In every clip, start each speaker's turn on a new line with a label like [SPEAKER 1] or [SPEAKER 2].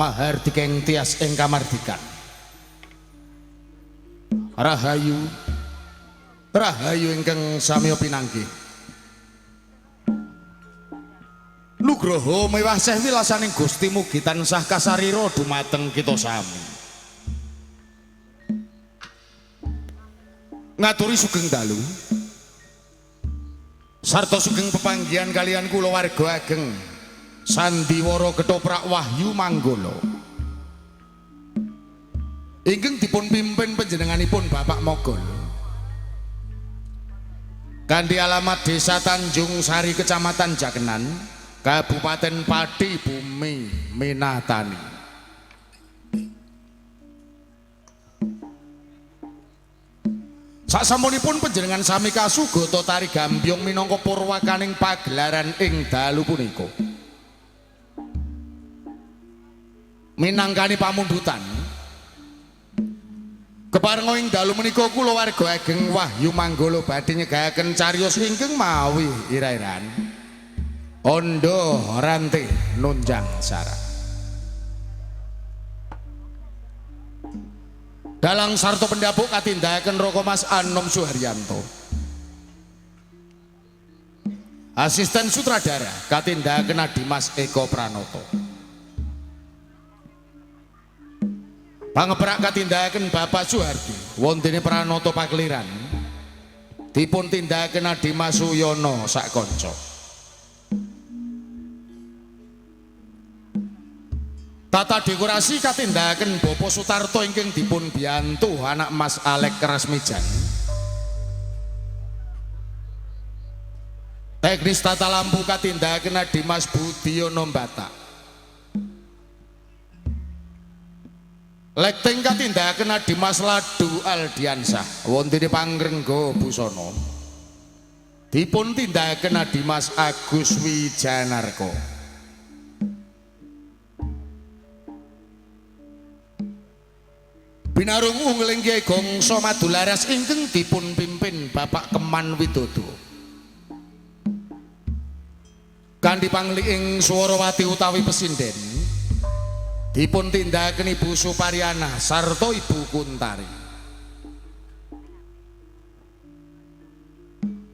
[SPEAKER 1] mahardika ing tias ing kamardikan. Rahayu rahayu ingkang samya pinanggih. Nugroho mewah seh wilasaning Gusti mugi tansah kasarira dumateng kita sami. Ngaturi sugeng dalu sarta sugeng pepanggihan kalian kula warga ageng Sandiwara Ketoprak Wahyu Manggala ingkang dipun pimpin panjenenganipun Bapak Mogol kanthi alamat Desa Tanjung Sari Kecamatan Jakenan Kabupaten Pati Bumi Minatani. Sasampunipun panjenengan sami kasugata tari gambyong minangka purwakaning pagelaran ing dalu punika. Minangkani pamundutan keparenga ing dalu menika kula warga ageng Wahyu Manggala badhe nyegahaken cariyos ingkang mawi ira-iran Ondo Ranti Nunjang Sara. Dalang sarta pendapuk katindahaken Roko Mas Anom Suharyanto. Asisten sutradara katindahaken Dimas Eko Pranoto. Pangeprak katindahaken Bapak Suhardi wontene Pranoto Pakliran. Dipun tindahaken Dimas Suyono sakonco. Tata dekorasi katindahaken Bapak Sutarto ingkang dipun biyantu anak Mas Alek Rasmijan. Teknis tata lampu katindahaken Dimas Budiono Batak. Lighting katindahaken Dimas Ladu Aldiansah wontene Pangrengga Busana. Dipun tindahaken Dimas Agus Wijanarko. Binarung ungling Kyai Gongso Madularas ingkang dipun pimpin Bapak Keman Widodo. Kanthi pangliing Swarawati utawi Pesinden dipun tindakaken Ibu Suparyana sarta Ibu Kuntari.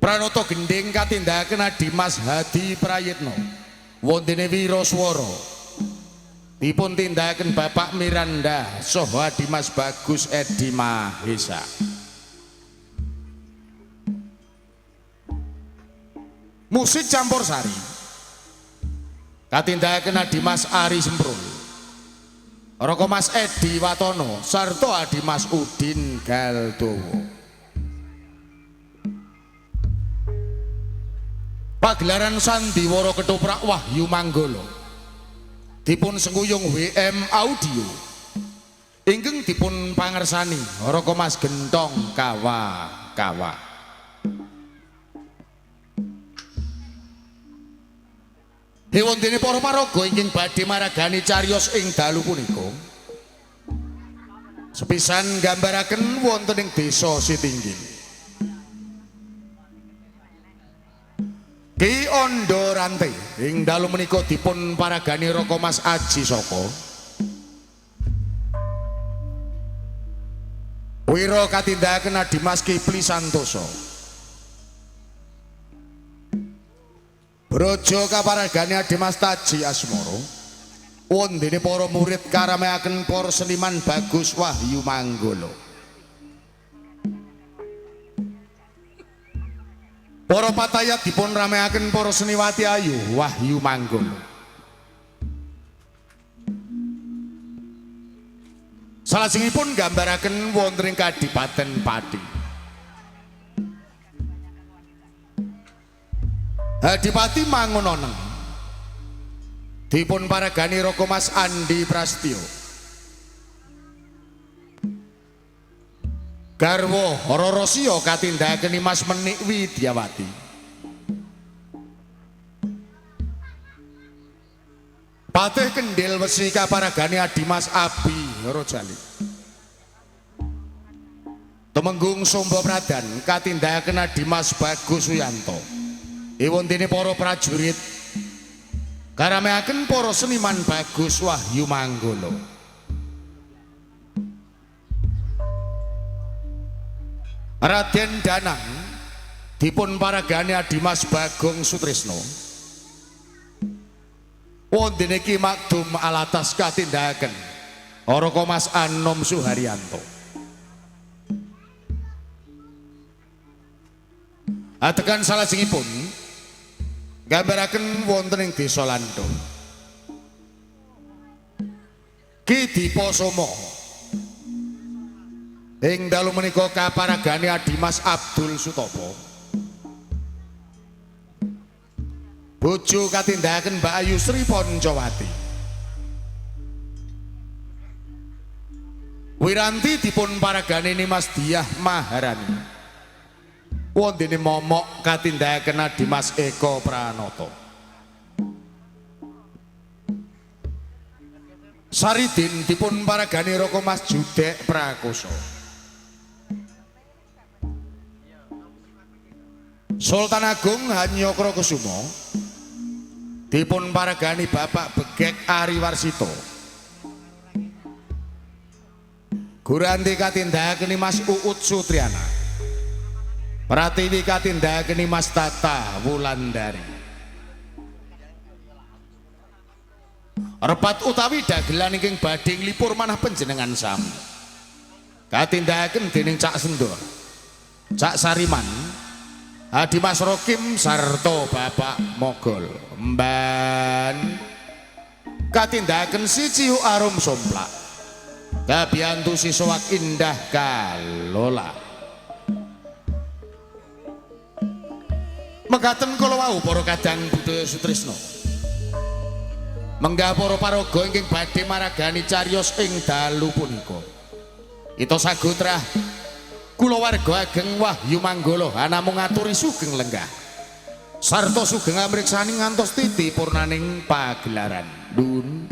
[SPEAKER 1] Pranoto gending katindakaken Dimas Hadi Prayitno wontene Wiraswara. Dipun tindakaken Bapak Miranda saha Dimas Bagus Edi Mahesa. Musik campursari katindakaken Dimas Ari Semprul. Roko Mas Edi Watono sarta Dimas Udin Galdowo. Pagelaran Sandiwara Ketoprak Wahyu Manggala dipun sengkuyung WM Audio ingkang dipun pangersani Roko Mas Gentong Kawa-kawa. Hewontene para paraga ingkang badhe maragani cariyos ing dalu punika sepisan nggambaraken wonten ing Desa Sitinggil. Ki Ondo Ranti ing dalu menika dipun paragani Roko Mas Aji Soko. Wira katindahaken Dimas Kipli Santoso. Brojo kaparagani Dimas Taji Asmoro. Wondene para murid karameaken para seniman Bagus Wahyu Manggala. Para patayat dipun rameaken para seniwati ayu Wahyu Manggala. Salajengipun nggambaraken wonten ing Kadipaten Pati. Adipati Mangunoneng dipun paragani Roko Mas Andi Prastyo. Garwa Rara Siya katindakaken Mas Menik Widyawati. Patih Kendil Wesi kaparagani Dimas Abi Rojali. Temenggung Sombo Pradan katindakaken Dimas Bagus Suyanto. Ewontene para prajurit Karameaken para seniman Bagus Wahyu Manggolo. Raden Danang dipun paragani Dimas Bagong Sutrisno. Wonten iki makdum alatas katindakaken Oroko Mas Anom Suharyanto. Atekan salajengipun gambaraken wonten ing Desa Lando. Ki Diposomo ing dalu menika kaparagani Dimas Abdul Sutopo. Bojo katindakaken Mbak Ayu Sri Poncowati. Wiranti dipun paragani Mas Diah Maharani. Wondene momok katindakaken Dimas Eko Pranoto. Saridin dipun paragani Roko Mas Judek Prakoso. Sultan Agung Hanyokro Kusumo dipun paragani Bapak Begek Ari Warsito. Guranti katindakaken Mas Uut Sutriana. Pratiwi katindakaken Mas Tata Wulandari. Repat utawi dagelan ingkang badhe nglipur manah panjenengan sami. Katindakaken dening Cak Sendor, Cak Sariman, Dimas Rokim sarta Bapak Mogol. Mban katindakaken siji Arum Somplak. Kabiyantu Sisowak Indah Kalola. Mekaten kala wau para kadang budaya Sutrisno. Menggah para paraga ingkang badhe maragani cariyos ing dalu punika. Ita sagotra kula warga ageng Wahyu Manggolo namung ngaturi sugeng lenggah. Sarta sugeng amriksani ngantos titi purnaning pagelaran. Dun.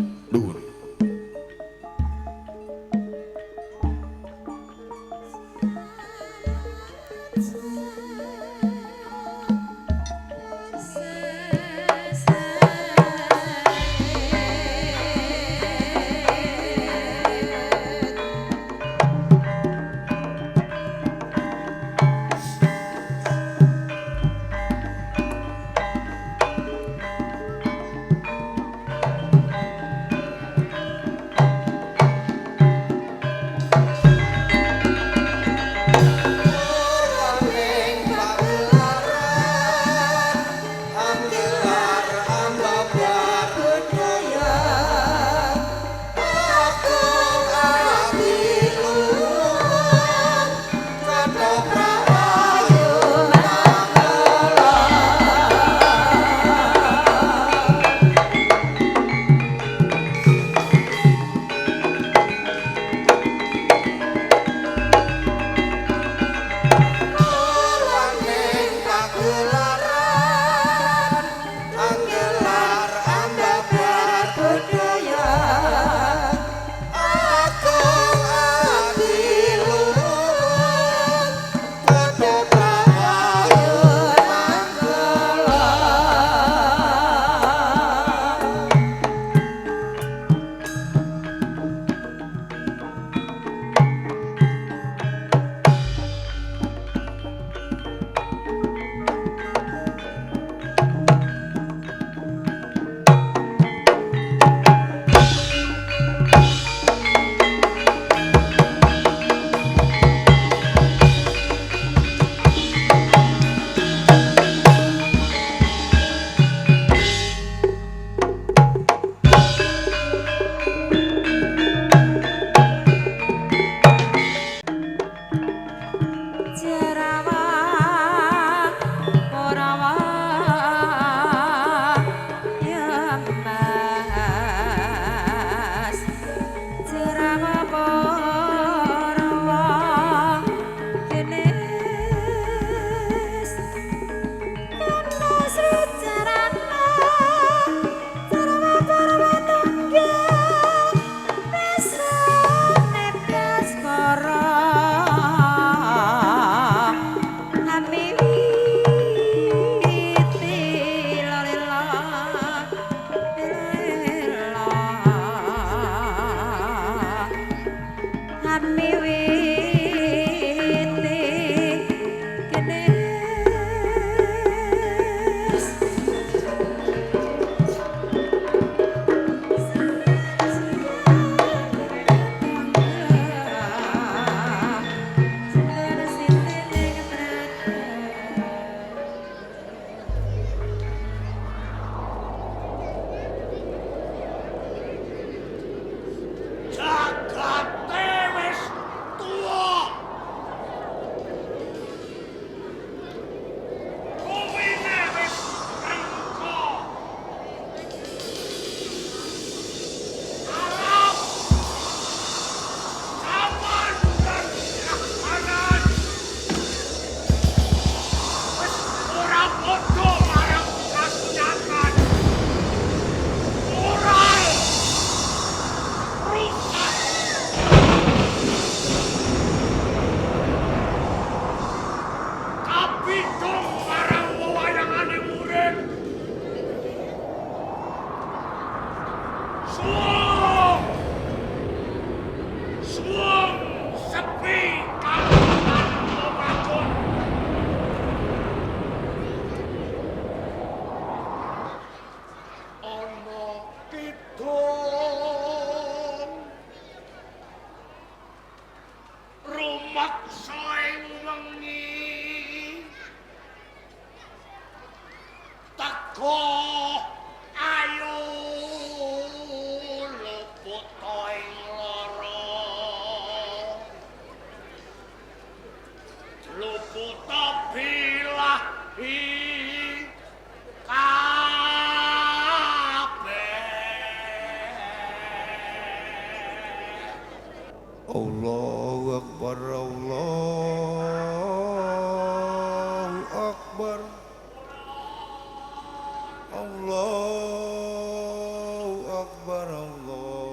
[SPEAKER 2] Allahu Akbar, Allahu Akbar, Allahu Akbar, Allahu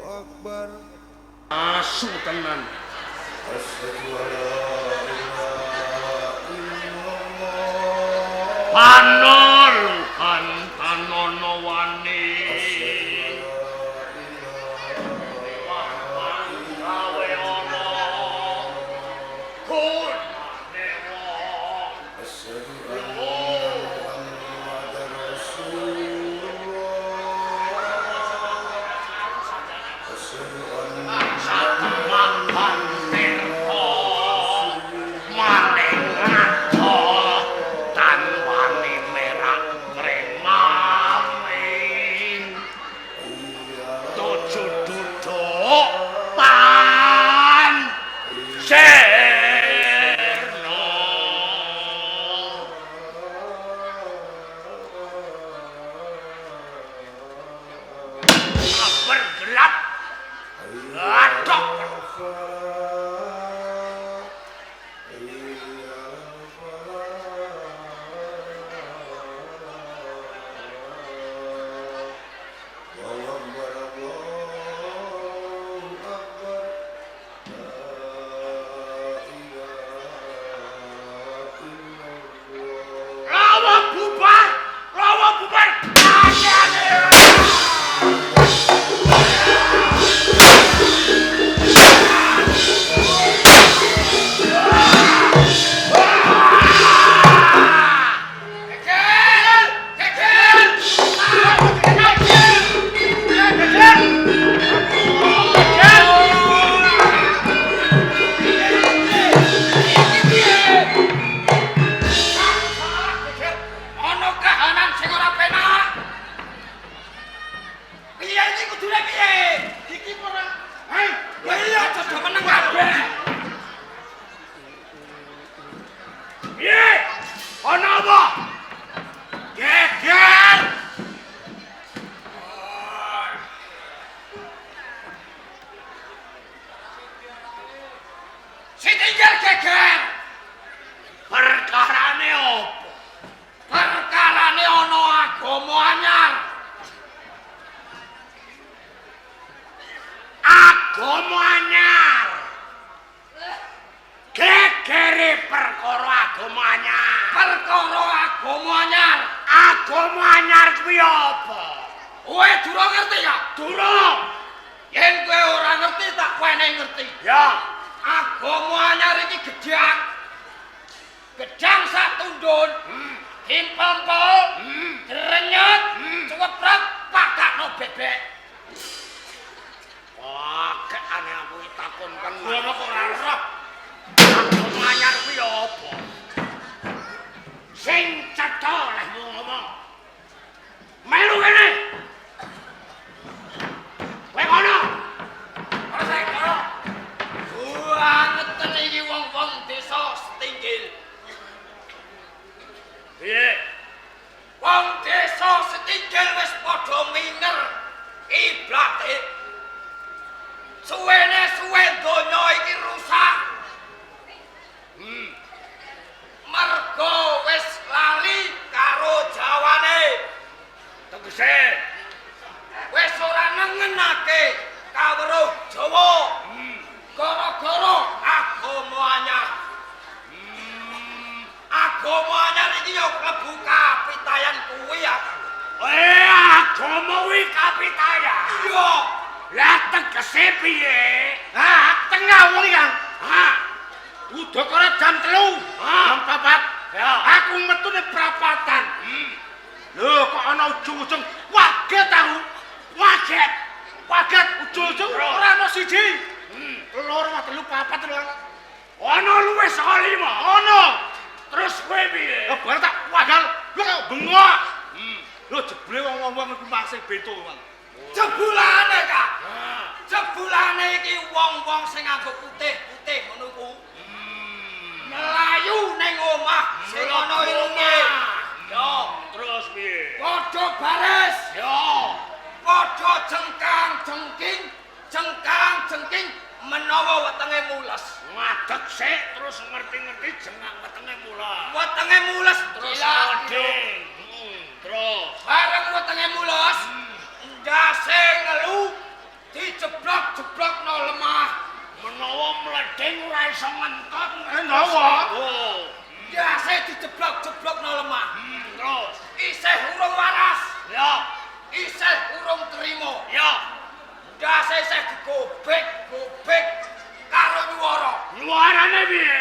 [SPEAKER 2] Akbar.
[SPEAKER 3] Asu tenan.
[SPEAKER 2] Asyhadu an la ilaha illallah.
[SPEAKER 3] Panolukan panono wani. Ya,
[SPEAKER 4] Agama anyar iki gedang. Gedang sak tundun. Himpempel. Drenyet. Cuweprek pakakno bebek.
[SPEAKER 3] wah, kek aneh aku takon kan ngono kok ora roh. Agama anyar kuwi apa? Sing cetha leh ngomong. Melu kene. Kowe kono.
[SPEAKER 4] Ora sae karo. Wah, ngeten iki wong-wong desa Setinggil.
[SPEAKER 3] Piye?
[SPEAKER 4] Wong desa Setinggil wis padha minger kiblate. Suwene suwe donya iki rusak. Mergo wis lali karo jawane.
[SPEAKER 3] Tegese
[SPEAKER 4] Wis ora nengenake kawruh Jawa. Gara-gara agama anyar. Agama anyar iki yo klebu kapitayan kuwi ya.
[SPEAKER 3] agama kuwi kapitayan.
[SPEAKER 4] Iya.
[SPEAKER 3] Lah tegese piye?
[SPEAKER 4] Tengah wong iki, Kang.
[SPEAKER 3] Udah kira jam 3. Jam 4. Ya. Aku metune prapatan. Lho kok ana ujung-ujung waget aku. Waget ujung-ujung ora ana siji. Loro, telu, papat lho. Ana luwih saka 5. Ana. Terus kowe piye? Bar tak wagal, lho kok bengok. Lho jebule wong-wong iku masih beto, Mang.
[SPEAKER 4] Jebulane, Kak. Jebulane iki wong-wong sing nganggo putih-putih ngono iku. Melayu ning omah sing ana irunge. Yo,
[SPEAKER 3] Terus piye?
[SPEAKER 4] padha baris.
[SPEAKER 3] Yo.
[SPEAKER 4] Padha jengkang-jengking menawa wetenge mules.
[SPEAKER 3] Ngadeg sik terus ngerti-ngerti jengak wetenge mulas.
[SPEAKER 4] Wetenge mules
[SPEAKER 3] Terus
[SPEAKER 4] ilang.
[SPEAKER 3] weding. Terus
[SPEAKER 4] Bareng wetenge mules, ndase ngelu dijeblok-jeblokno lemah.
[SPEAKER 3] menawa mleding ora iso ngentot.
[SPEAKER 4] Nawa?
[SPEAKER 3] Oh.
[SPEAKER 4] Ndase dijeblok-jeblokno lemah.
[SPEAKER 3] Terus
[SPEAKER 4] Isih urung waras,
[SPEAKER 3] ya,
[SPEAKER 4] isih urung trima.
[SPEAKER 3] ya.
[SPEAKER 4] Ndase isih digobek-gobek karo nyuwara.
[SPEAKER 3] Nyuarane piye?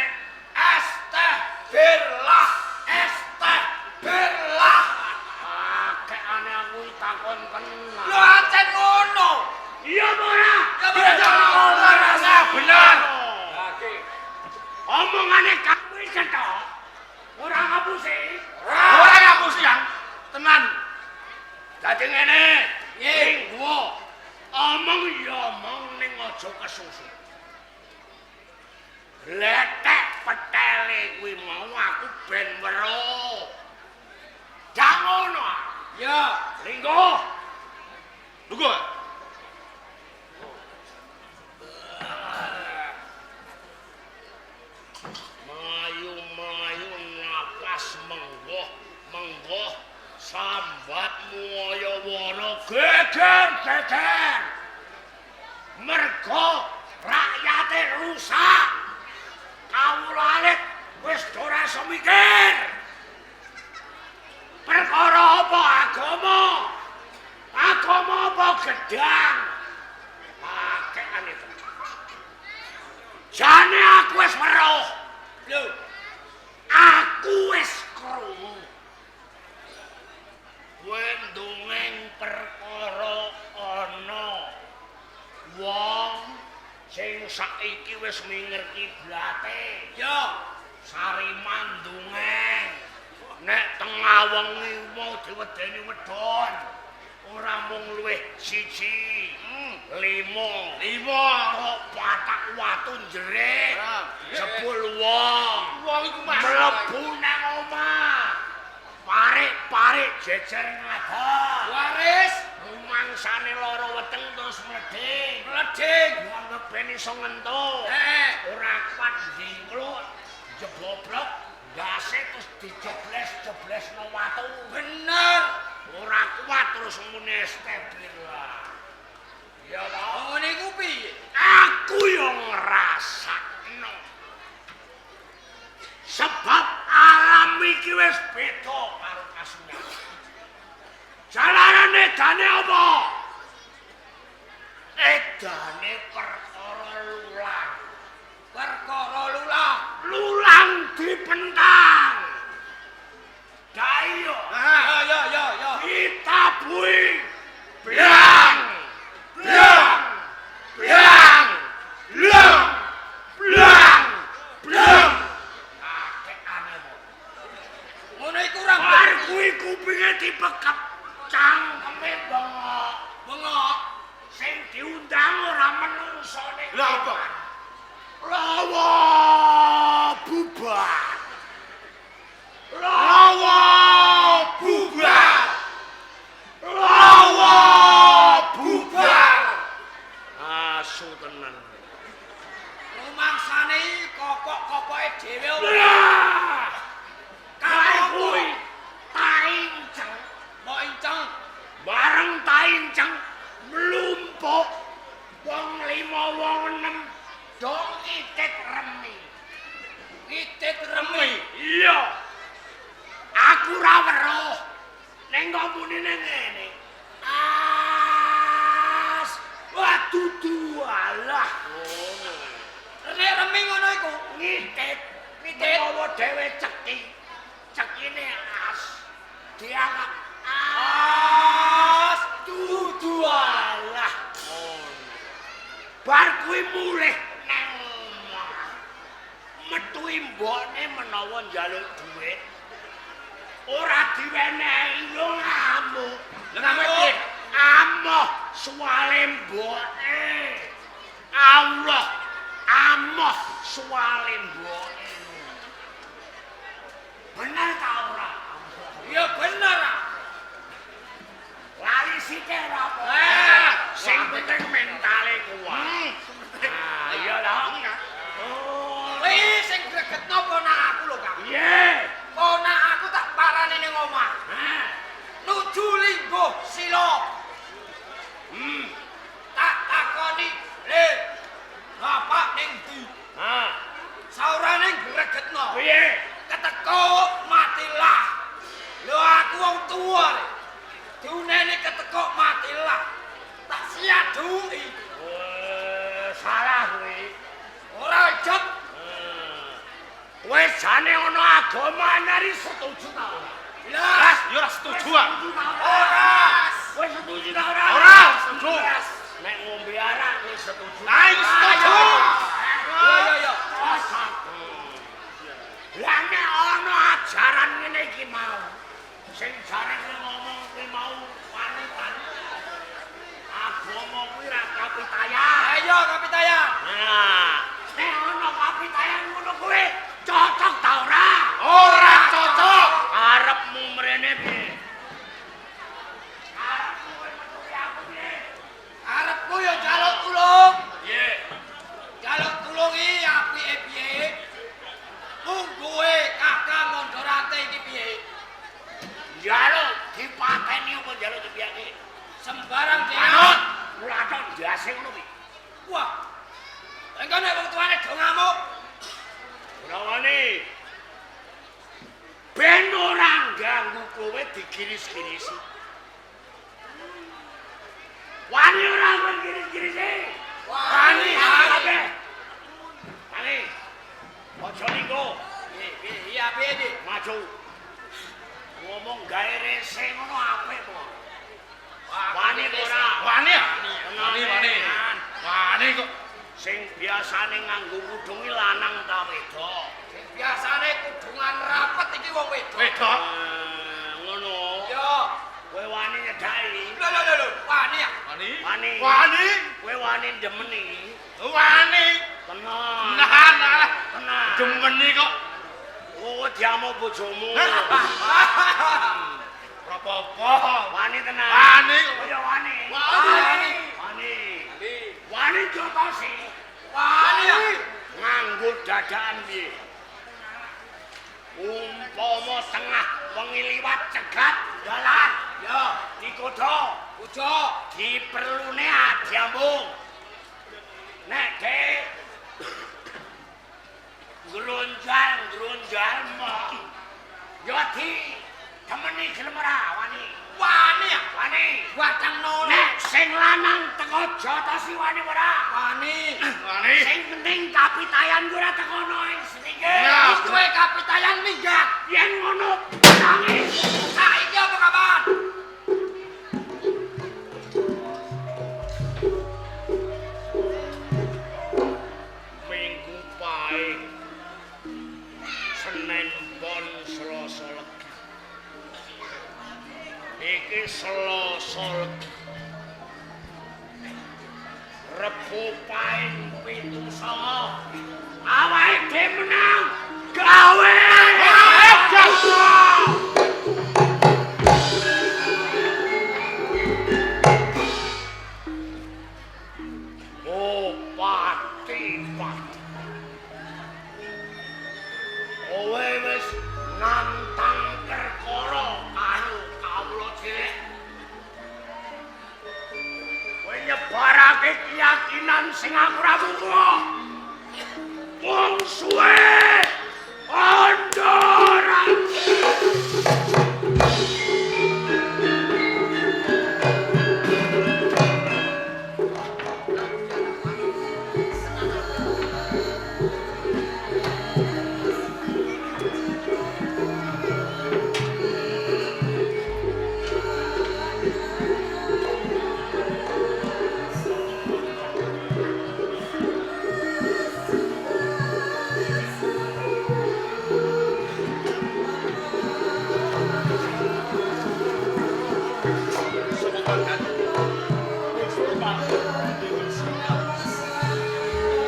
[SPEAKER 4] Astagfirullah, astagfirullah.
[SPEAKER 3] Akeh aneh aku takon tenan.
[SPEAKER 4] Lho ancen ngono.
[SPEAKER 3] Iya apa ora?
[SPEAKER 4] Ya bener, rasa bener.
[SPEAKER 3] Omongane kamu cetha. Ora ngapusi.
[SPEAKER 4] Ora
[SPEAKER 3] ngapusi, Yang. Tenan. Dadi ngene.
[SPEAKER 4] Nggih.
[SPEAKER 3] Ing gua omong ya omong ning aja kesusu. Letek petele kuwi mau aku ben weruh. Jangan ngono.
[SPEAKER 4] Ya,
[SPEAKER 3] Linggo. Lungguh. Mayu-mayu napas menggoh sambat moyo wono geger. Mergo rakyate rusak. Kawulalit wis ora iso mikir. Perkara apa agama? Agama apa gedang? Pakean itu. Jane aku wis weruh.
[SPEAKER 4] lho.
[SPEAKER 3] Aku wis krungu. Kowe ndongeng perkara ana wong sing saiki wis minger kiblate.
[SPEAKER 4] Ya,
[SPEAKER 3] Sariman ndongeng. Nek tengah wengi mau diwedeni wedon. Ora mung luwih 1, 5 kok patak watu jerit. Jebul wong
[SPEAKER 4] iku
[SPEAKER 3] mlebu nang omah. Parik-parik jejer ngadeg.
[SPEAKER 4] waris,
[SPEAKER 3] Rumangsane lara weteng terus mleding.
[SPEAKER 4] mleding.
[SPEAKER 3] Nganggep ben iso ngentut. Ora kuat ndingkluk, jeboblok, gase terus dijebles-jeblesno watu.
[SPEAKER 4] Bener.
[SPEAKER 3] Ora kuat terus muni astagfirullah. Ya ta?
[SPEAKER 4] Ngene iku piye?
[SPEAKER 3] Aku yo ngrasakno. Sebab alam iki wis beda karo kasunyatan. Jalanane dane apa? Edan. jane perkara lulang.
[SPEAKER 4] Perkara lulang.
[SPEAKER 3] Lulang dipentang. Dayo.
[SPEAKER 4] Ya.
[SPEAKER 3] Kita bui. Blang. Blang. Blang. Blang. Blang. Blang. Akeh aneh.
[SPEAKER 4] Ngono iku ora
[SPEAKER 3] Bar kuwi kupinge dipekep cangkeme bengok.
[SPEAKER 4] bengok.
[SPEAKER 3] Sing diundang ora menungsone.
[SPEAKER 2] Lah apa?
[SPEAKER 3] Lawa bubar. Lawa bubar. Lawa bubar. Asu tenan.
[SPEAKER 4] Rumangsane kopok-kopoke dhewe.
[SPEAKER 3] Lah. Kae
[SPEAKER 4] Kae
[SPEAKER 3] kuwi tainceng.
[SPEAKER 4] Mbok inceng.
[SPEAKER 3] Bareng tainceng mlumpuk wong 5 wong 6 dong itit remi.
[SPEAKER 4] Itit remi.
[SPEAKER 3] Iya. Aku ra weruh. Ning komunine ngene. As, wah dudu alah.
[SPEAKER 4] Nek remi ngono iku.
[SPEAKER 3] Ngitit,
[SPEAKER 4] Ngitit.
[SPEAKER 3] menawa dhewe ceki. Cekine as. Dianggap
[SPEAKER 4] As
[SPEAKER 3] dudu alah. Bar kuwi mulih nang omah. Metu mbokne menawa njaluk dhuwit. Ora diwenehi yo ngamuk.
[SPEAKER 4] Ngamuk?
[SPEAKER 3] Amoh suwale mboke. Allah amoh suwale mboke. Bener ta ora?
[SPEAKER 4] Ya bener.
[SPEAKER 3] Lali sithik ora apa. Sing penting mentale kuat. Iya lah. Oh,
[SPEAKER 4] Kuwi sing gregetno ponak aku lho, Kang.
[SPEAKER 3] iya.
[SPEAKER 4] Ponak aku tak parani ning omah. Nuju linggo sila. Tak takoni, "Le, bapak ning ndi?" Saurane gregetno.
[SPEAKER 3] Piye?
[SPEAKER 4] Keteko matilah. Lho aku wong tuwa. Diuneni keteko matilah. Tak siaduki.
[SPEAKER 3] Salah kuwi.
[SPEAKER 4] Ora ijab.
[SPEAKER 3] Wes jane ana agama anyar setuju ta ora?
[SPEAKER 4] Lah,
[SPEAKER 2] Ya ora setuju ah.
[SPEAKER 4] ora.
[SPEAKER 3] Wes setuju ta ora?
[SPEAKER 2] Ora, setuju.
[SPEAKER 3] Nek ngombe arak wis setuju.
[SPEAKER 2] Nah, iki setuju.
[SPEAKER 4] Ya.
[SPEAKER 3] Lah nek ana ajaran ngene iki mau. Sing jarane ngomong kuwi mau wanitan. Agama kuwi ra kapitayan.
[SPEAKER 4] Ayo kapitayan.
[SPEAKER 3] Nah, nek ana kapitayan ngono kuwi cocok ta ora?
[SPEAKER 2] Ora cocok.
[SPEAKER 3] Arepmu mrene piye? Arepmu kowe metuki aku piye?
[SPEAKER 4] Arepku ya jaluk tulung.
[SPEAKER 3] Piye?
[SPEAKER 4] Jaluk tulung iki apike piye? Mungguhe kakang ngondorante iki piye?
[SPEAKER 3] Njaluk dipateni apa njaluk dipiyake?
[SPEAKER 4] Sembarang
[SPEAKER 3] Manut,
[SPEAKER 4] dianut.
[SPEAKER 3] mulaton jase ngono kuwi.
[SPEAKER 4] Wah. Engko nek wong tuane do ngamuk.
[SPEAKER 3] Ora wani. Ben ora ganggu kowe digiris-girisi. Wani ora kowe giris-girisi.
[SPEAKER 4] Wani.
[SPEAKER 3] kabeh. Wani. Aja linggo.
[SPEAKER 4] Iya piye iki?
[SPEAKER 3] Maju. Ngomong gawe rese ngono apik kok. Wani ora.
[SPEAKER 2] Wani ah.
[SPEAKER 3] Wani.
[SPEAKER 2] Wani kok.
[SPEAKER 3] Sing biasane nganggo kudungi lanang ta wedok?
[SPEAKER 4] Sing biasane kudungan rapet iki wong wedok.
[SPEAKER 2] Wedok.
[SPEAKER 3] Ngono.
[SPEAKER 4] Yo.
[SPEAKER 3] Kowe wani nyedaki.
[SPEAKER 4] Lho. Wani ya.
[SPEAKER 2] Wani.
[SPEAKER 3] Wani.
[SPEAKER 2] Wani.
[SPEAKER 3] Kowe wani demeni.
[SPEAKER 2] Wani.
[SPEAKER 3] Tenang.
[SPEAKER 2] Nah.
[SPEAKER 3] Tenang.
[SPEAKER 2] Demeni kok.
[SPEAKER 3] Oh, diamo bojomu.
[SPEAKER 2] Ora apa-apa.
[SPEAKER 3] Wani tenang.
[SPEAKER 2] Wani kok.
[SPEAKER 3] Kaya wani.
[SPEAKER 4] Wani.
[SPEAKER 3] Wani. Wani jotosi.
[SPEAKER 4] Wani ya.
[SPEAKER 3] Nganggo dadakan piye? Umpama tengah wengi liwat cegat dalan.
[SPEAKER 4] Yo.
[SPEAKER 3] Dikodo.
[SPEAKER 4] Ujo.
[SPEAKER 3] Diperlune adiambung. Nek de grunjal mah. Yo di temeni gelem ora wani.
[SPEAKER 4] Wani ya.
[SPEAKER 3] Wani.
[SPEAKER 4] Wadang nolo.
[SPEAKER 3] Nek sing Sing lanang teko Jata Siwani ora?
[SPEAKER 4] Wani.
[SPEAKER 2] Wani.
[SPEAKER 3] Sing penting kapitayan gue ora tekono ing srike.
[SPEAKER 2] Ya.
[SPEAKER 4] Kowe kapitayan minggat.
[SPEAKER 3] Yen ngono nangis.
[SPEAKER 4] Saiki apa kabar?
[SPEAKER 3] Minggu paing. Senin Pon Selasa Legi. Iki Selasa Legi. Rebo paing 7 awake dhewe menang. Gawe! Oh, pati. Kowe wis nantang perkara karo kawula cilik. Kowe nyebarake keyakinan sing aku ora munggo. Wong suwe Andara.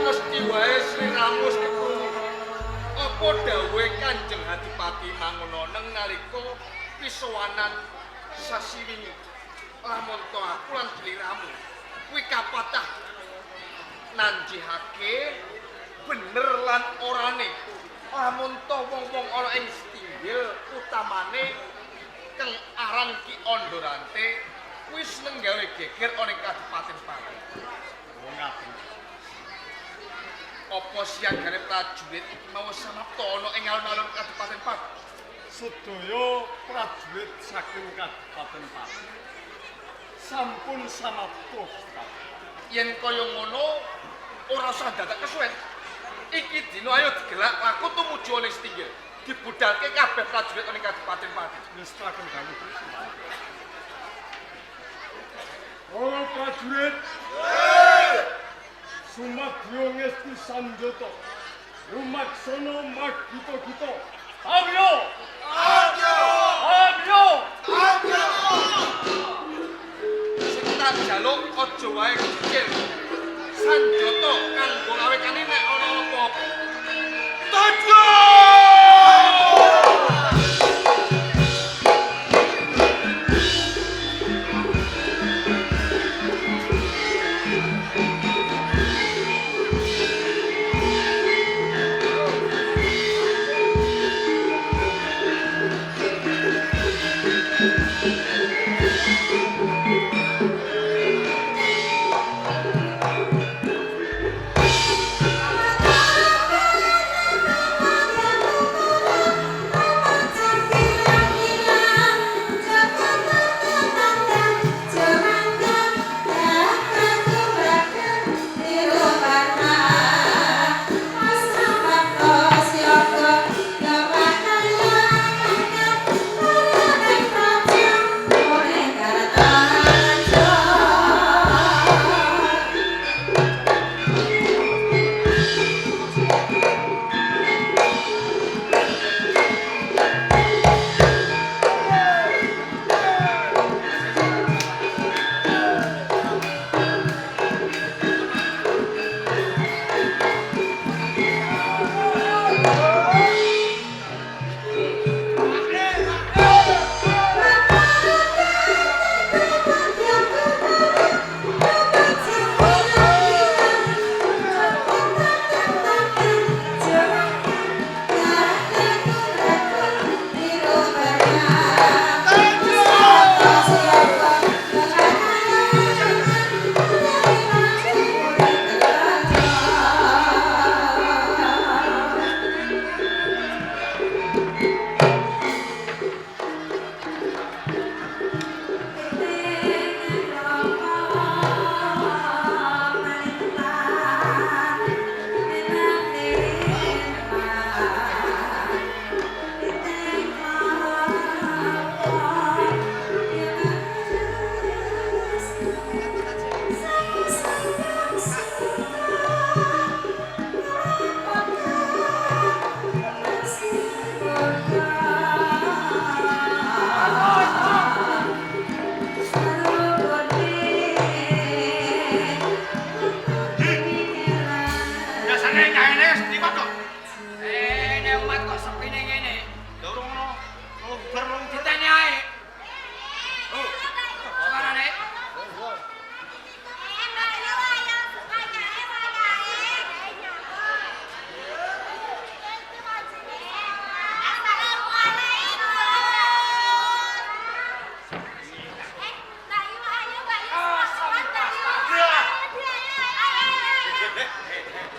[SPEAKER 4] Mesti wae Sri Ramus iku apa dawuhe Kanjeng Adipati mangono neng nalika pisowanan sasi wingi. Lamun to aku lan sliramu kuwi kapatah nanjihake bener lan orane. Lamun to wong-wong ana ing Setinggil utamane kang aran Ki Andorante wis nenggawe geger ana ing Kadipaten Pati. Apa siagane prajurit mau samapta ana ing alun-alun Kadipaten Pati?
[SPEAKER 5] Sedaya prajurit saking Kadipaten Pati sampun samapta.
[SPEAKER 4] Yen kaya ngono ora usah dadak kesuwen. Iki dina ayo digelak laku tumuju ana Setinggil. Dibudalke kabeh prajurit ana ing Kadipaten Pati.
[SPEAKER 5] Wis takon dalu. Para prajurit, sumadyo ngesti sanjata. Rumaksana magita-gita. Amyo! Amyo! Amyo!
[SPEAKER 4] Sing tak jaluk aja wae kecil. Sanjata kanggo gawe kanine nek ana apa-apa. Tuju!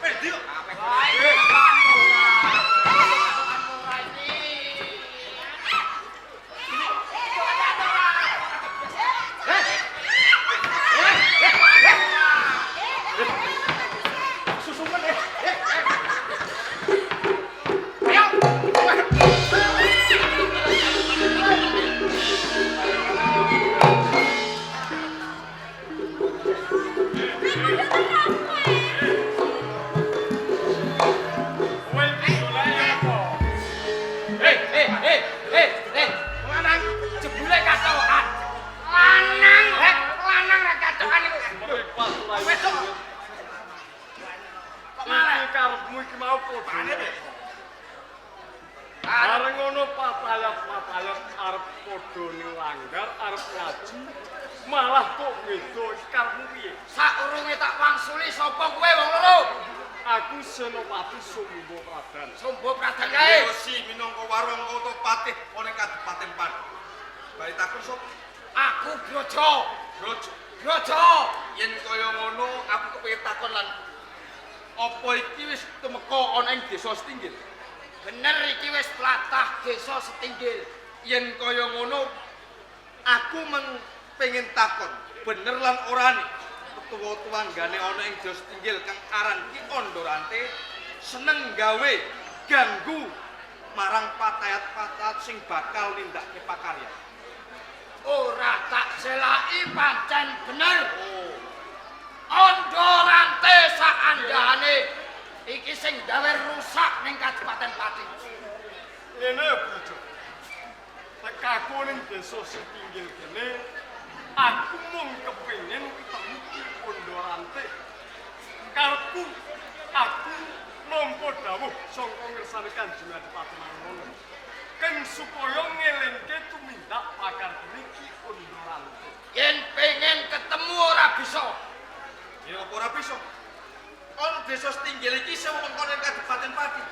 [SPEAKER 3] Perdi kok. Susuman eh. Ayo.
[SPEAKER 5] Kowe iki golek apa?
[SPEAKER 3] Lanang jebule katokan. Lanang ra katokan iku.
[SPEAKER 5] Mripat ora iso.
[SPEAKER 3] Wedok. Kok malah
[SPEAKER 5] Iki karepmu iki mau padha.
[SPEAKER 3] Pane, Dek?
[SPEAKER 5] Areng ngono patayat arep padha nilanggar arep ngaji. Malah kok beda iki karepmu piye?
[SPEAKER 3] Sakurunge tak wangsuli sapa kowe wong loro?
[SPEAKER 5] Aku Senopati Sumbo Pradan.
[SPEAKER 3] Sumbo Pradan kae.
[SPEAKER 4] Yosi minangka warung Otopatih ana ing Kabupaten Pati. Bari takon sapa?
[SPEAKER 3] Aku Brojo.
[SPEAKER 4] Brojo.
[SPEAKER 3] Brojo.
[SPEAKER 4] Yen kaya ngono aku kepengin takon lan apa iki wis tumeka ana ing desa Setinggil?
[SPEAKER 3] Bener iki wis tlatah desa Setinggil.
[SPEAKER 4] Yen kaya ngono aku pengen takon, bener lan orane tuwa-tuwanggane ana ing desa Setinggil kang aran Ki Ondorante seneng gawe ganggu marang patayat-patayat sing bakal nindakke pakarya.
[SPEAKER 3] Ora tak selaki pancen bener.
[SPEAKER 4] Oh,
[SPEAKER 3] Ondorante saandhane iki sing gawe rusak ning Kabupaten Pati.
[SPEAKER 5] Ngene Brojo. Tekaku ning desa Setinggil kene aku mung kepengin ketemu Ki Ondorante. Karepku aku nampa dawuh saka ngersane Kanjeng Adipati Mangun. Kang supaya ngelingke tumindak pakar Ki Ondorante.
[SPEAKER 3] Yen pengen ketemu ora bisa.
[SPEAKER 4] ya apa ora bisa? Ana desa Setinggil iki sewengkon ing Kabupaten Pati.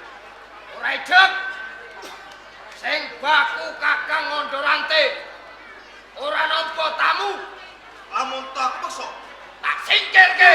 [SPEAKER 3] Ora idep. Sing baku Kakang Ondorante ora nampa tamu,
[SPEAKER 4] Lamun tak peksa,
[SPEAKER 3] tak singkirke.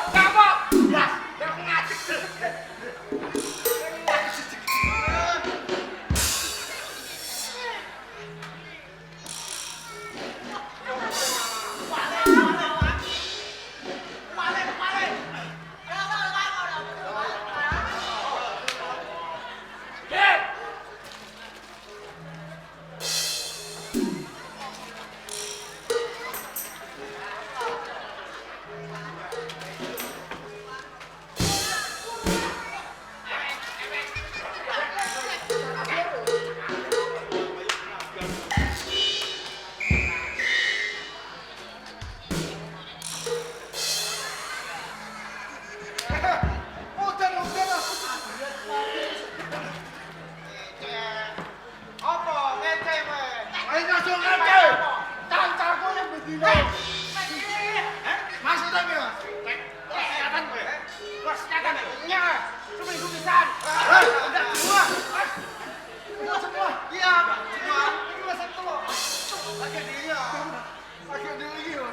[SPEAKER 3] Gak apa. Maksudnya piye? Kesehatan kowe. Kesehatan. Nya. Cuma itu pisan. Udah semua. Udah semua. Iya, semua. Ini masih telur. Pakai dia. Pakai dia.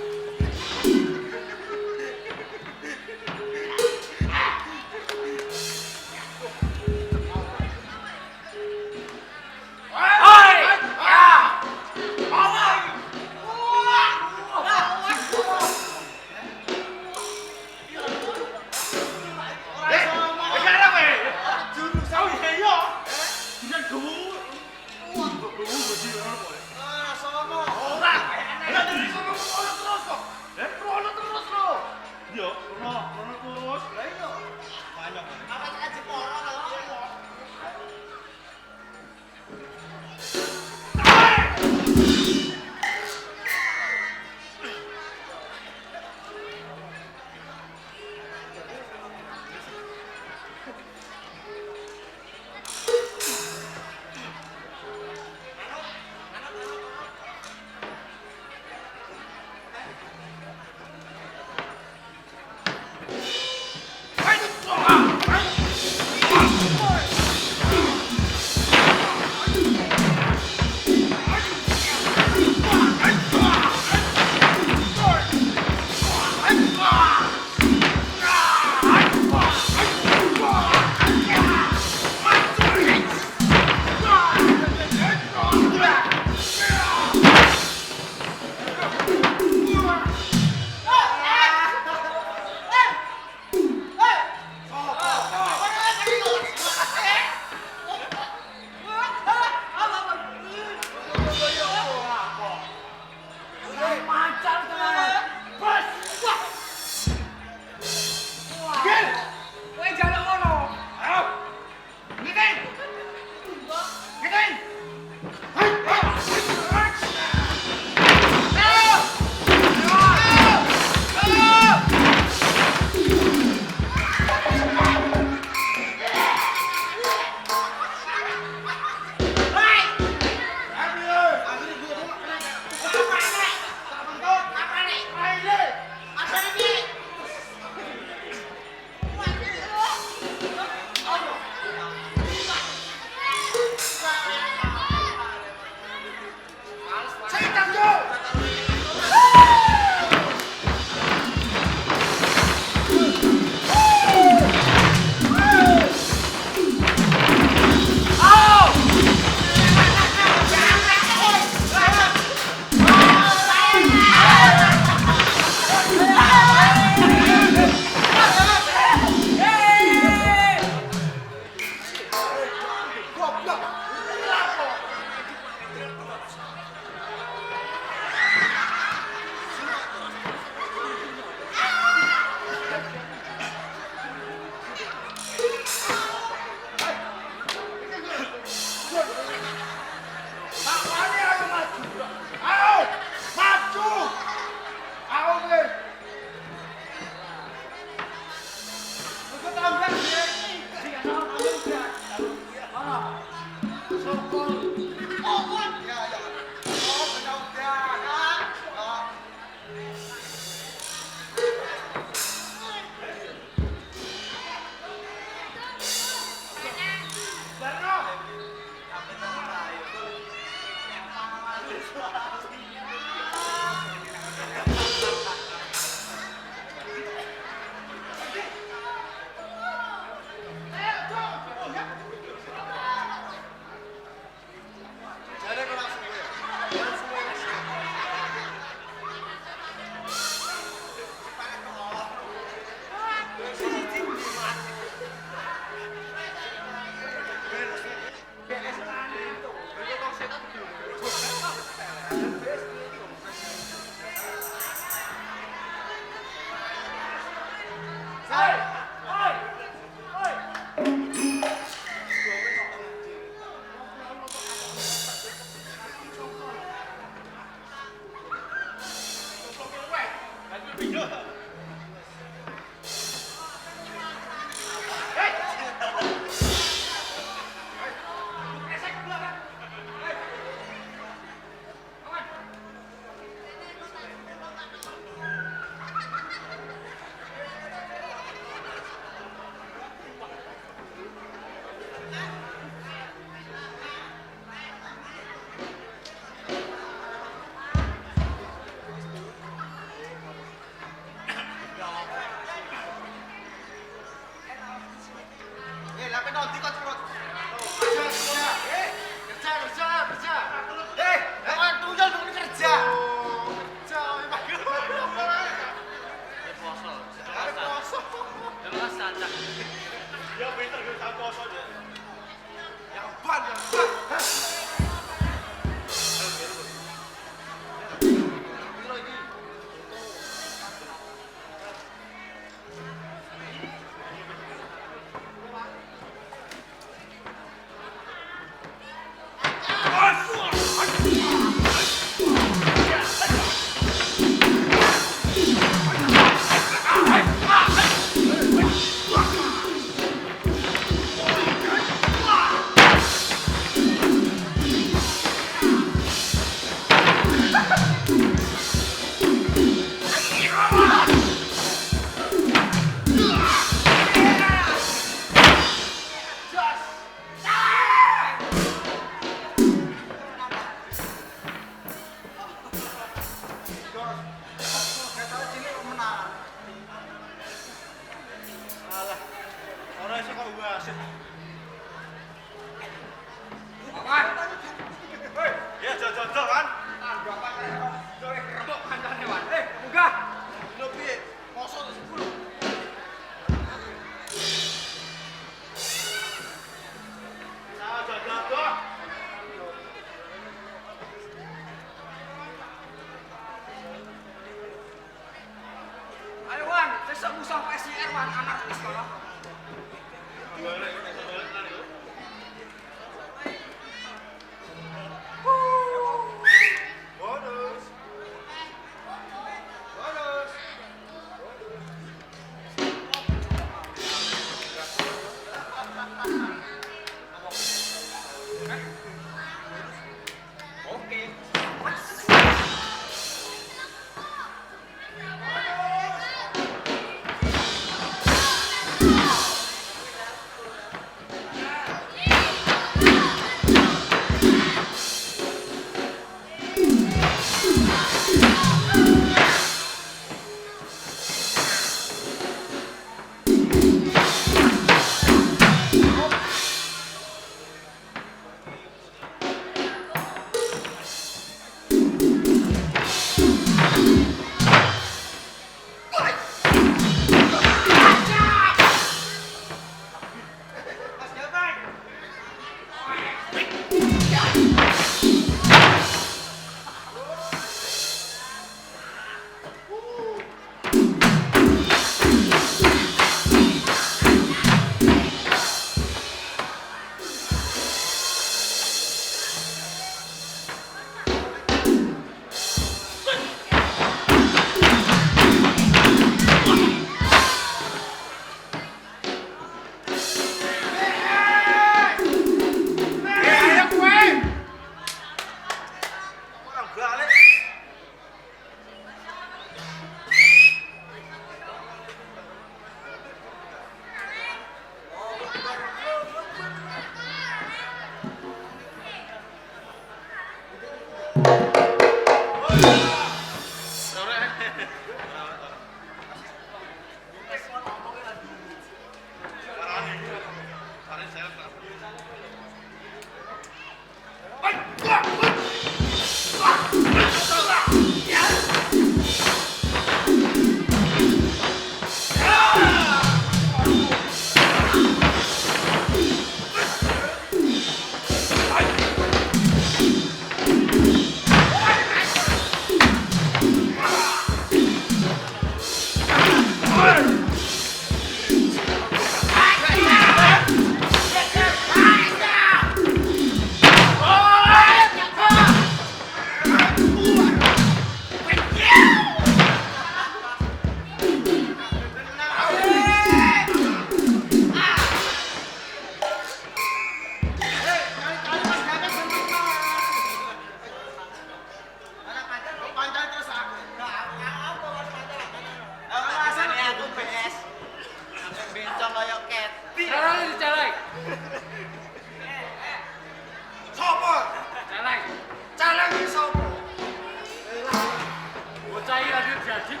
[SPEAKER 3] Kalau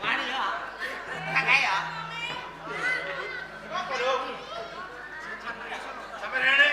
[SPEAKER 3] Wani ya. Kakek ya. Apa dong? Sampai rene.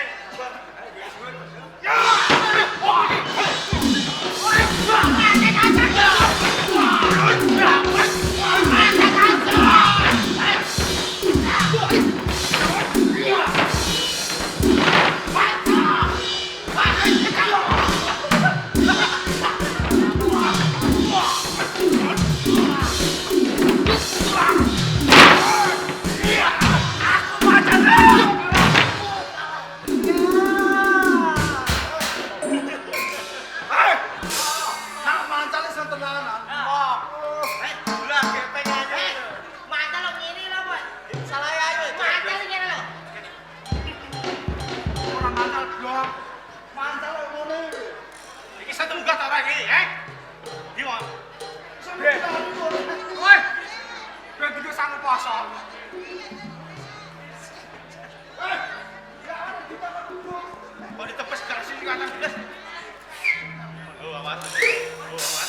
[SPEAKER 3] Mau ditepes garis ini kanan. Oh, awas.